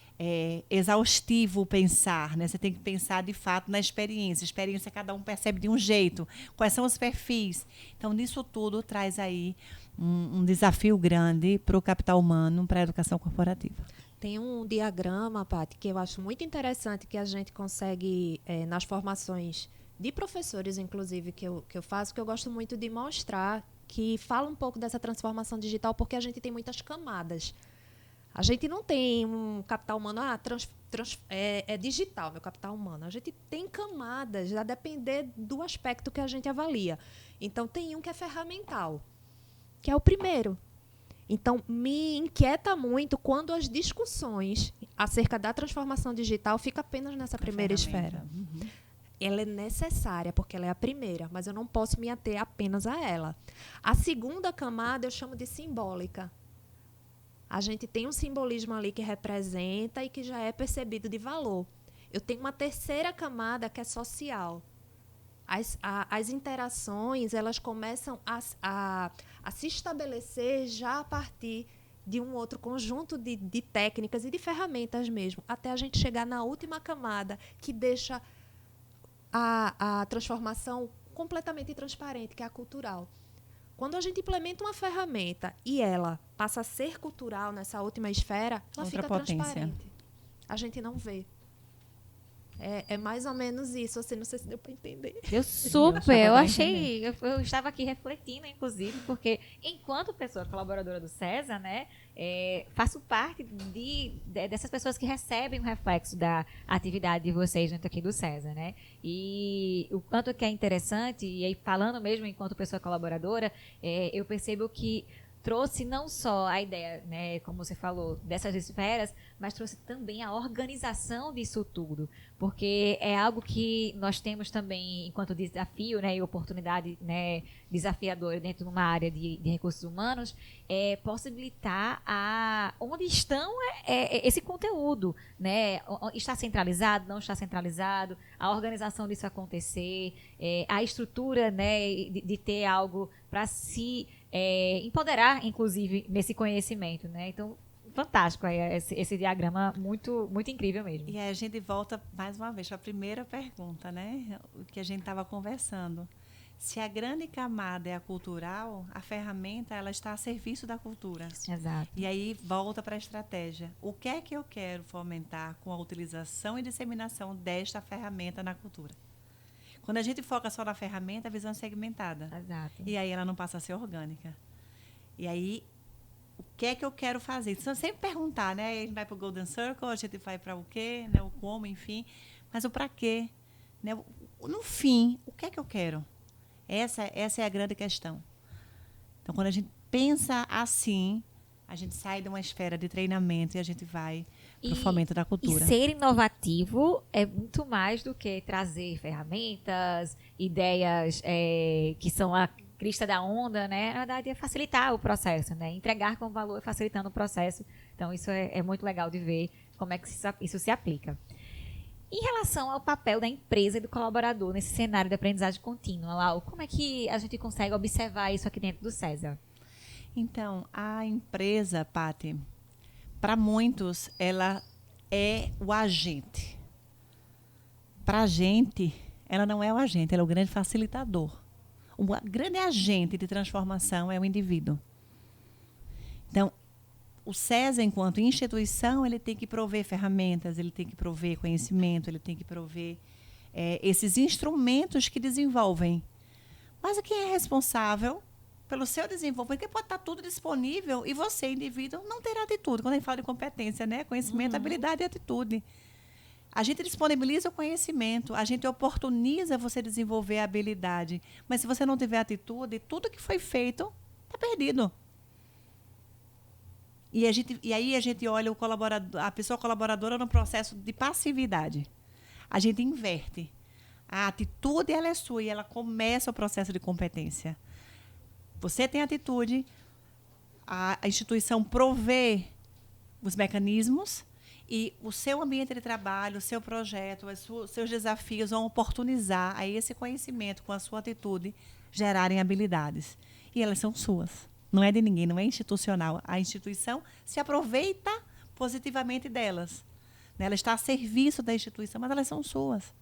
Speaker 2: exaustivo pensar, né? Você tem que pensar, de fato, na experiência. A experiência cada um percebe de um jeito. Quais são os perfis? Então, nisso tudo, traz aí um desafio grande para o capital humano, para a educação corporativa.
Speaker 3: Tem um diagrama, Paty, que eu acho muito interessante, que a gente consegue, nas formações de professores, inclusive, que eu faço, que eu gosto muito de mostrar, que fala um pouco dessa transformação digital, porque a gente tem muitas camadas. A gente não tem um capital humano, é digital, meu capital humano. A gente tem camadas, a depender do aspecto que a gente avalia. Então, tem um que é ferramental, que é o primeiro. Então, me inquieta muito quando as discussões acerca da transformação digital ficam apenas nessa primeira esfera.
Speaker 2: Uhum.
Speaker 3: Ela é necessária, porque ela é a primeira, mas eu não posso me ater apenas a ela. A segunda camada eu chamo de simbólica. A gente tem um simbolismo ali que representa e que já é percebido de valor. Eu tenho uma terceira camada que é social. As interações, elas começam a se estabelecer já a partir de um outro conjunto de técnicas e de ferramentas mesmo, até a gente chegar na última camada, que deixa a transformação completamente transparente, que é a cultural. Quando a gente implementa uma ferramenta e ela passa a ser cultural nessa última esfera, ela
Speaker 2: Outra
Speaker 3: fica
Speaker 2: potência.
Speaker 3: transparente. A gente não vê. É mais ou menos isso, assim, não sei se deu para entender.
Speaker 1: Eu super, eu achei, eu estava aqui refletindo, inclusive, porque enquanto pessoa colaboradora do César, né, faço parte dessas pessoas que recebem o reflexo da atividade de vocês dentro aqui do César, né, e o quanto que é interessante, e aí falando mesmo enquanto pessoa colaboradora, eu percebo que trouxe não só a ideia, né, como você falou, dessas esferas, mas trouxe também a organização disso tudo, porque é algo que nós temos também enquanto desafio, né, e oportunidade, né, desafiadora dentro de uma área de recursos humanos, possibilitar onde estão esse conteúdo, né, está centralizado, não está centralizado, a organização disso acontecer, a estrutura, né, de ter algo para se empoderar, inclusive, nesse conhecimento, né? Então, fantástico aí, esse diagrama muito, muito incrível mesmo.
Speaker 2: E aí a gente volta mais uma vez para a primeira pergunta, né? O que a gente estava conversando. Se a grande camada é a cultural, a ferramenta ela está a serviço da cultura.
Speaker 1: Exato.
Speaker 2: E aí volta para a estratégia. O que é que eu quero fomentar com a utilização e disseminação desta ferramenta na cultura? Quando a gente foca só na ferramenta, a visão é segmentada.
Speaker 1: Exato.
Speaker 2: E aí ela não passa a ser orgânica. E aí, o que é que eu quero fazer? Então, sempre perguntar, né? A gente vai para o Golden Circle, a gente vai para o quê, né? O como, enfim. Mas o para quê? Né? No fim, o que é que eu quero? Essa é a grande questão. Então, quando a gente pensa assim, a gente sai de uma esfera de treinamento e a gente vai para o fomento da cultura.
Speaker 1: E ser inovativo é muito mais do que trazer ferramentas, ideias que são a crista da onda, né? Na verdade, é facilitar o processo, né? Entregar com valor facilitando o processo. Então, isso é muito legal de ver como é que isso se aplica. Em relação ao papel da empresa e do colaborador nesse cenário de aprendizagem contínua, Lau, como é que a gente consegue observar isso aqui dentro do César?
Speaker 2: Então, a empresa, Paty, para muitos, ela é o agente. Para a gente, ela não é o agente, ela é o grande facilitador. O grande agente de transformação é o indivíduo. Então, o César, enquanto instituição, ele tem que prover ferramentas, ele tem que prover conhecimento, ele tem que prover esses instrumentos que desenvolvem. Mas quem é responsável pelo seu desenvolvimento? Porque pode estar tudo disponível e você, indivíduo, não ter atitude. Quando a gente fala de competência, né? Conhecimento, habilidade e atitude. A gente disponibiliza o conhecimento, a gente oportuniza você desenvolver a habilidade. Mas se você não tiver atitude, tudo que foi feito está perdido. E aí a gente olha a pessoa colaboradora no processo de passividade. A gente inverte. A atitude ela é sua e ela começa o processo de competência. Você tem atitude, a instituição provê os mecanismos e o seu ambiente de trabalho, o seu projeto, os seus desafios vão oportunizar a esse conhecimento com a sua atitude gerarem habilidades. E elas são suas. Não é de ninguém, não é institucional. A instituição se aproveita positivamente delas. Ela está a serviço da instituição, mas elas são suas.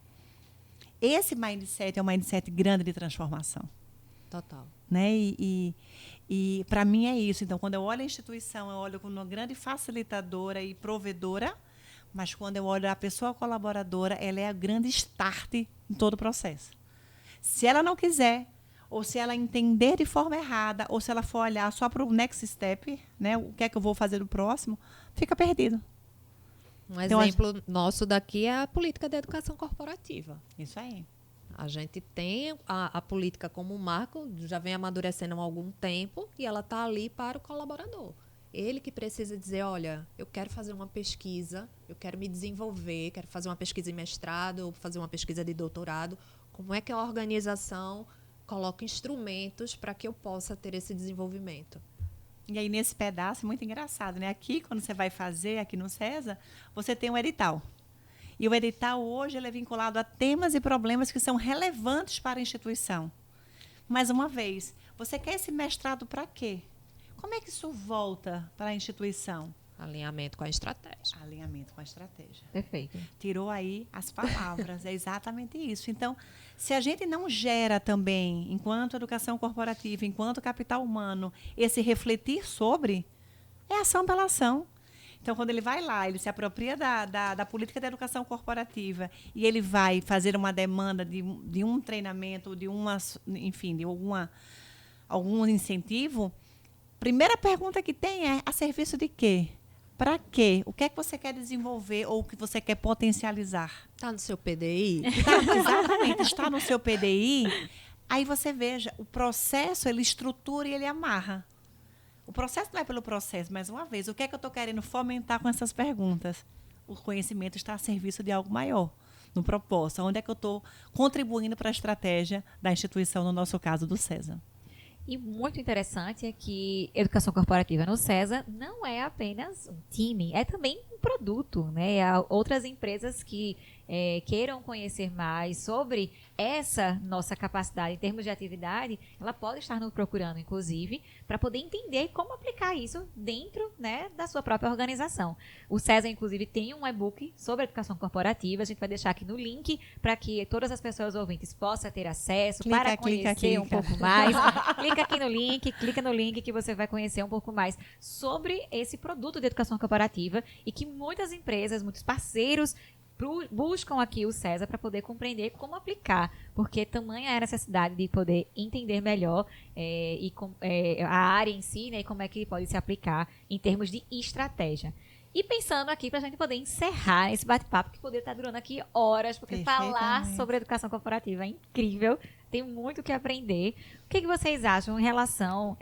Speaker 2: Esse mindset é um mindset grande de transformação.
Speaker 3: Total.
Speaker 2: Né? E para mim é isso. Então, quando eu olho a instituição, eu olho como uma grande facilitadora e provedora, mas quando eu olho a pessoa colaboradora, ela é a grande start em todo o processo. Se ela não quiser, ou se ela entender de forma errada, ou se ela for olhar só para o next step, né, o que é que eu vou fazer no próximo, fica perdido.
Speaker 3: Um exemplo nosso daqui é a política de educação corporativa.
Speaker 2: Isso aí.
Speaker 3: A gente tem a política como marco, já vem amadurecendo há algum tempo, e ela está ali para o colaborador. Ele que precisa dizer, olha, eu quero fazer uma pesquisa, eu quero me desenvolver, quero fazer uma pesquisa em mestrado, ou fazer uma pesquisa de doutorado. Como é que a organização coloca instrumentos para que eu possa ter esse desenvolvimento?
Speaker 2: E aí, nesse pedaço, muito engraçado, né? Aqui, quando você vai fazer, aqui no César, você tem um edital. E o edital, hoje, ele é vinculado a temas e problemas que são relevantes para a instituição. Mais uma vez, você quer esse mestrado para quê? Como é que isso volta para a instituição?
Speaker 3: Alinhamento com a estratégia.
Speaker 2: Alinhamento com a estratégia.
Speaker 1: Perfeito.
Speaker 2: Tirou aí as palavras, é exatamente isso. Então, se a gente não gera também, enquanto educação corporativa, enquanto capital humano, esse refletir sobre, é ação pela ação. Então, quando ele vai lá, ele se apropria da política de educação corporativa e ele vai fazer uma demanda de um treinamento, enfim, de algum incentivo, primeira pergunta que tem é, a serviço de quê? Para quê? O que é que você quer desenvolver ou o que você quer potencializar?
Speaker 3: Está no seu PDI?
Speaker 2: Exatamente, está no seu PDI. Aí você veja, o processo, ele estrutura e ele amarra. O processo não é pelo processo, mais uma vez. O que é que eu estou querendo fomentar com essas perguntas? O conhecimento está a serviço de algo maior, no propósito. Onde é que eu estou contribuindo para a estratégia da instituição, no nosso caso, do César?
Speaker 1: E muito interessante é que educação corporativa no César não é apenas um time, é também um produto, né? Há outras empresas que queiram conhecer mais sobre essa nossa capacidade em termos de atividade, ela pode estar nos procurando, inclusive, para poder entender como aplicar isso dentro, né, da sua própria organização. O César, inclusive, tem um e-book sobre educação corporativa. A gente vai deixar aqui no link para que todas as pessoas ouvintes possam ter acesso, para conhecer um pouco mais. Clica no link que você vai conhecer um pouco mais sobre esse produto de educação corporativa e que muitas empresas, muitos parceiros buscam aqui o César para poder compreender como aplicar, porque tamanha é a necessidade de poder entender melhor a área em si, né, e como é que pode se aplicar em termos de estratégia. E pensando aqui para a gente poder encerrar esse bate-papo, que poderia estar durando aqui horas, porque falar sobre educação corporativa é incrível, tem muito o que aprender. O que vocês acham em relação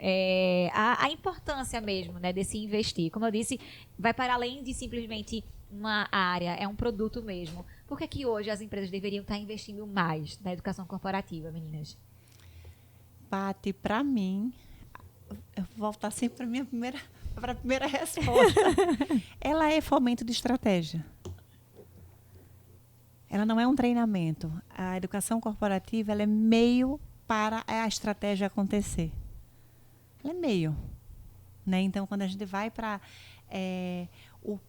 Speaker 1: à importância mesmo, né, desse investir? Como eu disse, vai para além de simplesmente uma área, é um produto mesmo. Por que hoje as empresas deveriam estar investindo mais na educação corporativa, meninas?
Speaker 2: Pati, para mim, eu vou voltar sempre para a primeira resposta. Ela é fomento de estratégia. Ela não é um treinamento. A educação corporativa, ela é meio para a estratégia acontecer. Ela é meio. Né? Então, quando a gente vai para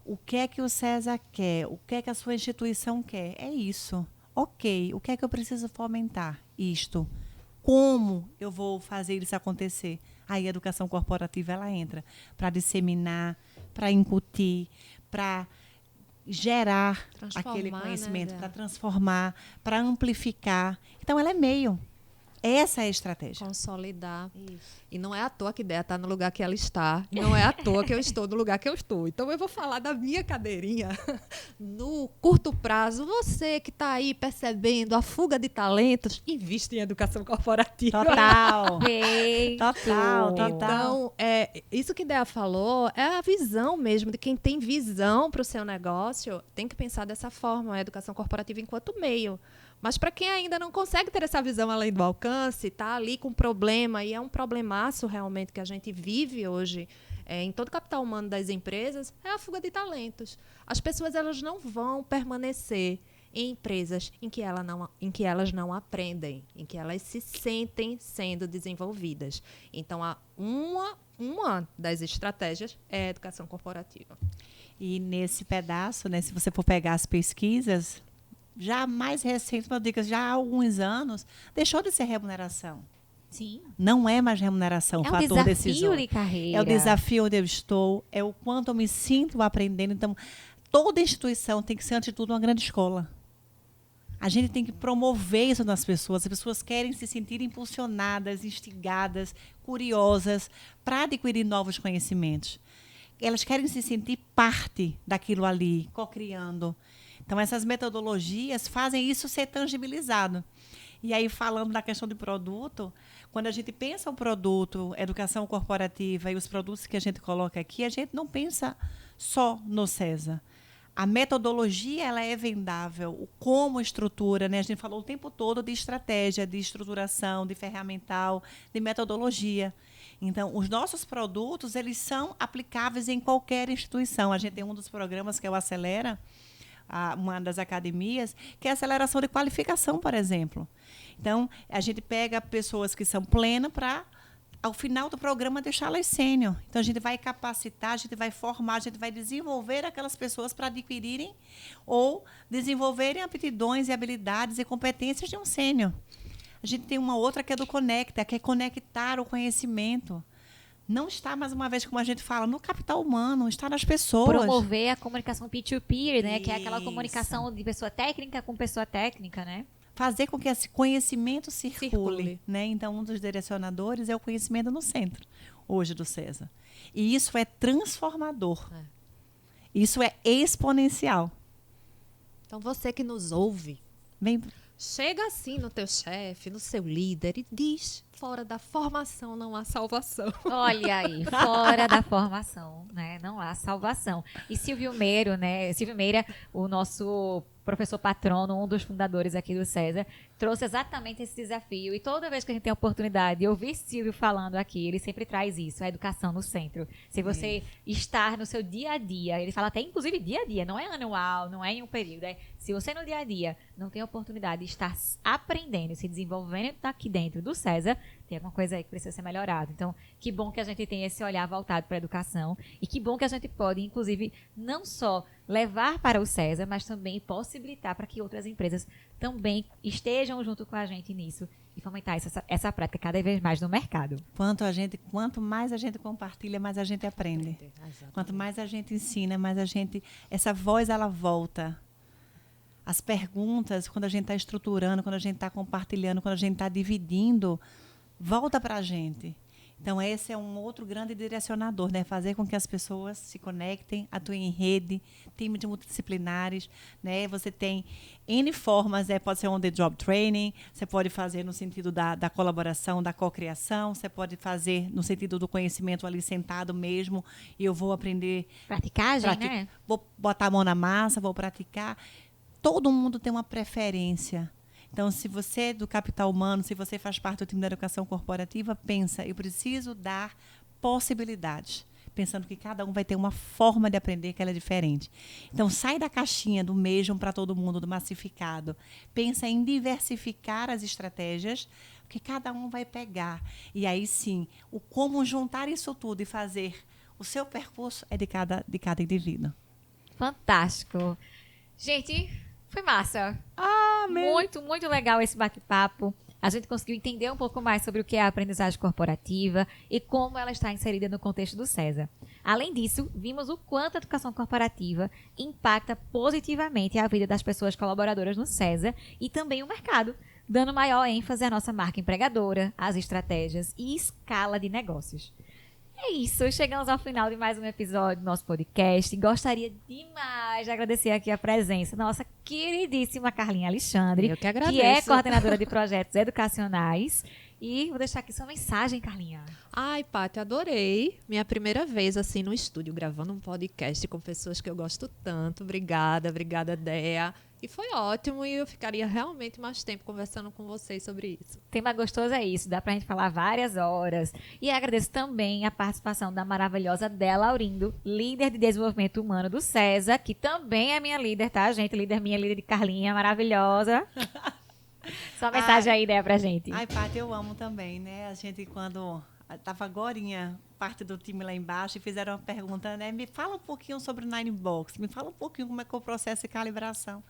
Speaker 2: o que é que o César quer, o que é que a sua instituição quer, é isso. Ok, o que é que eu preciso fomentar? Isto. Como eu vou fazer isso acontecer? Aí a educação corporativa ela entra para disseminar, para incutir, para gerar aquele conhecimento, né, para transformar, para amplificar. Então, ela é meio. Essa é a estratégia.
Speaker 3: Consolidar.
Speaker 2: Isso.
Speaker 3: E não é à toa que a ideia está no lugar que ela está. Não é à toa que eu estou no lugar que eu estou. Então, eu vou falar da minha cadeirinha. No curto prazo, você que está aí percebendo a fuga de talentos, investe em educação corporativa.
Speaker 2: Total.
Speaker 1: Total.
Speaker 3: Então, isso que a Dea falou é a visão mesmo de quem tem visão para o seu negócio. Tem que pensar dessa forma, a educação corporativa enquanto meio. Mas para quem ainda não consegue ter essa visão além do alcance, está ali com problema, e é um problemaço realmente que a gente vive hoje em todo o capital humano das empresas, é a fuga de talentos. As pessoas elas não vão permanecer em empresas em que elas não aprendem, em que elas se sentem sendo desenvolvidas. Então, uma das estratégias é a educação corporativa.
Speaker 2: E nesse pedaço, né, se você for pegar as pesquisas, já mais recente, já há alguns anos, deixou de ser remuneração.
Speaker 1: Sim.
Speaker 2: Não é mais remuneração o fator decisor.
Speaker 1: É um desafio de carreira.
Speaker 2: É o desafio onde eu estou, é o quanto eu me sinto aprendendo. Então, toda instituição tem que ser, antes de tudo, uma grande escola. A gente tem que promover isso nas pessoas. As pessoas querem se sentir impulsionadas, instigadas, curiosas, para adquirir novos conhecimentos. Elas querem se sentir parte daquilo ali, co-criando. Então, essas metodologias fazem isso ser tangibilizado. E aí, falando da questão de produto, quando a gente pensa o produto, educação corporativa e os produtos que a gente coloca aqui, a gente não pensa só no César. A metodologia ela é vendável, o como estrutura, né? A gente falou o tempo todo de estratégia, de estruturação, de ferramental, de metodologia. Então, os nossos produtos eles são aplicáveis em qualquer instituição. A gente tem um dos programas que é o Acelera, uma das academias, que é a aceleração de qualificação, por exemplo. Então, a gente pega pessoas que são plenas para, ao final do programa, deixá-las sênior. Então, a gente vai capacitar, a gente vai formar, a gente vai desenvolver aquelas pessoas para adquirirem ou desenvolverem aptidões e habilidades e competências de um sênior. A gente tem uma outra que é do Conecta, que é conectar o conhecimento. Não está, mais uma vez, como a gente fala, no capital humano, está nas pessoas.
Speaker 1: Promover a comunicação peer-to-peer, né? Que é aquela comunicação de pessoa técnica com pessoa técnica, né?
Speaker 2: Fazer com que esse conhecimento circule. Né? Então, um dos direcionadores é o conhecimento no centro, hoje, do César. E isso é transformador. Isso é exponencial.
Speaker 3: Então, você que nos ouve,
Speaker 2: Vem.
Speaker 3: chega assim no teu chefe, no seu líder e diz, fora da formação não há salvação.
Speaker 1: Olha aí, fora da formação, né? Não há salvação. E Silvio Meira, né? Silvio Meira, o nosso professor patrono, um dos fundadores aqui do César, trouxe exatamente esse desafio. E toda vez que a gente tem a oportunidade de ouvir Silvio falando aqui, ele sempre traz isso, a educação no centro. Se você estar no seu dia a dia, ele fala até inclusive dia a dia, não é anual, não é em um período, se você no dia a dia não tem a oportunidade de estar aprendendo, se desenvolvendo aqui dentro do César, tem alguma coisa aí que precisa ser melhorada. Então, que bom que a gente tem esse olhar voltado para a educação e que bom que a gente pode, inclusive, não só levar para o César, mas também possibilitar para que outras empresas também estejam junto com a gente nisso e fomentar essa prática cada vez mais no mercado.
Speaker 2: Quanto mais a gente compartilha, mais a gente aprende. Quanto mais a gente ensina, mais essa voz ela volta. As perguntas, quando a gente está estruturando, quando a gente está compartilhando, quando a gente está dividindo, volta para a gente. Então, esse é um outro grande direcionador, né? Fazer com que as pessoas se conectem, atuem em rede, times multidisciplinares, né? Você tem N formas, né? Pode ser on-the-job training, você pode fazer no sentido da colaboração, da cocriação, você pode fazer no sentido do conhecimento ali sentado mesmo, e eu vou aprender...
Speaker 1: Praticagem, né?
Speaker 2: Vou botar a mão na massa, vou praticar. Todo mundo tem uma preferência. Então, se você é do capital humano, se você faz parte do time da educação corporativa, pensa, eu preciso dar possibilidades, pensando que cada um vai ter uma forma de aprender que ela é diferente. Então, sai da caixinha do mesmo para todo mundo, do massificado. Pensa em diversificar as estratégias, que cada um vai pegar. E aí, sim, o como juntar isso tudo e fazer o seu percurso é de cada indivíduo.
Speaker 1: Fantástico. Gente, foi massa.
Speaker 2: Amém.
Speaker 1: Muito, muito legal esse bate-papo. A gente conseguiu entender um pouco mais sobre o que é a aprendizagem corporativa e como ela está inserida no contexto do César. Além disso, vimos o quanto a educação corporativa impacta positivamente a vida das pessoas colaboradoras no César e também o mercado, dando maior ênfase à nossa marca empregadora, às estratégias e escala de negócios. É isso, chegamos ao final de mais um episódio do nosso podcast. Gostaria demais de agradecer aqui a presença da nossa queridíssima Carlinha Alexandre,
Speaker 3: Eu que agradeço.
Speaker 1: que é coordenadora de projetos educacionais. E vou deixar aqui sua mensagem, Carlinha.
Speaker 3: Ai, Paty, adorei. Minha primeira vez assim no estúdio, gravando um podcast com pessoas que eu gosto tanto. Obrigada, Dea. E foi ótimo e eu ficaria realmente mais tempo conversando com vocês sobre isso.
Speaker 1: Tema gostoso é isso, dá pra gente falar várias horas. E agradeço também a participação da maravilhosa Dea Laurindo, líder de desenvolvimento humano do César, que também é minha líder, tá, gente? Líder de Carlinha, maravilhosa. Só mensagem aí, Dea, pra gente.
Speaker 2: Ai, Paty, eu amo também, né? A gente, quando estava agorinha, parte do time lá embaixo, e fizeram uma pergunta, né? Me fala um pouquinho sobre o Nine Box, me fala um pouquinho como é que é o processo de calibração.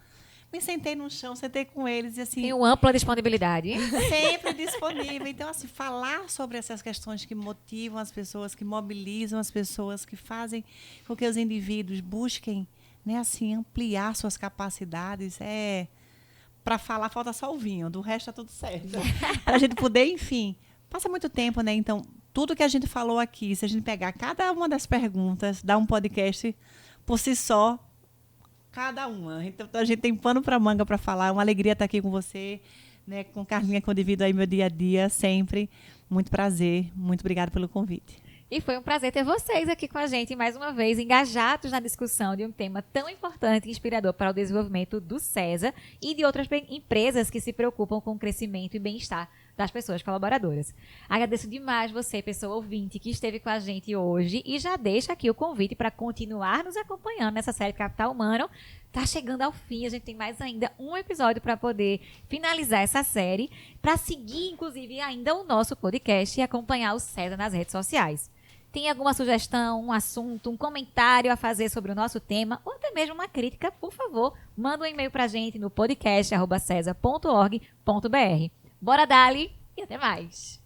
Speaker 2: Me sentei no chão, sentei com eles e assim...
Speaker 1: Tem uma ampla disponibilidade.
Speaker 2: Sempre disponível. Então, assim, falar sobre essas questões que motivam as pessoas, que mobilizam as pessoas, que fazem com que os indivíduos busquem, né, assim, ampliar suas capacidades, para falar, falta só o vinho, do resto está tudo certo. Para a gente poder, enfim, passa muito tempo, né? Então, tudo que a gente falou aqui, se a gente pegar cada uma das perguntas, dar um podcast por si só, cada uma. Então, a gente tem pano para manga para falar. É uma alegria estar aqui com você, né? Com Carlinha, que eu divido aí meu dia a dia, sempre. Muito prazer. Muito obrigada pelo convite.
Speaker 1: E foi um prazer ter vocês aqui com a gente, mais uma vez, engajados na discussão de um tema tão importante e inspirador para o desenvolvimento do César e de outras empresas que se preocupam com o crescimento e bem-estar das pessoas colaboradoras. Agradeço demais você, pessoa ouvinte, que esteve com a gente hoje e já deixa aqui o convite para continuar nos acompanhando nessa série Capital Humano. Tá chegando ao fim, a gente tem mais ainda um episódio para poder finalizar essa série, para seguir, inclusive, ainda o nosso podcast e acompanhar o César nas redes sociais. Tem alguma sugestão, um assunto, um comentário a fazer sobre o nosso tema ou até mesmo uma crítica, por favor, manda um e-mail para a gente no podcast@cesar.org.br. Bora dali e até mais!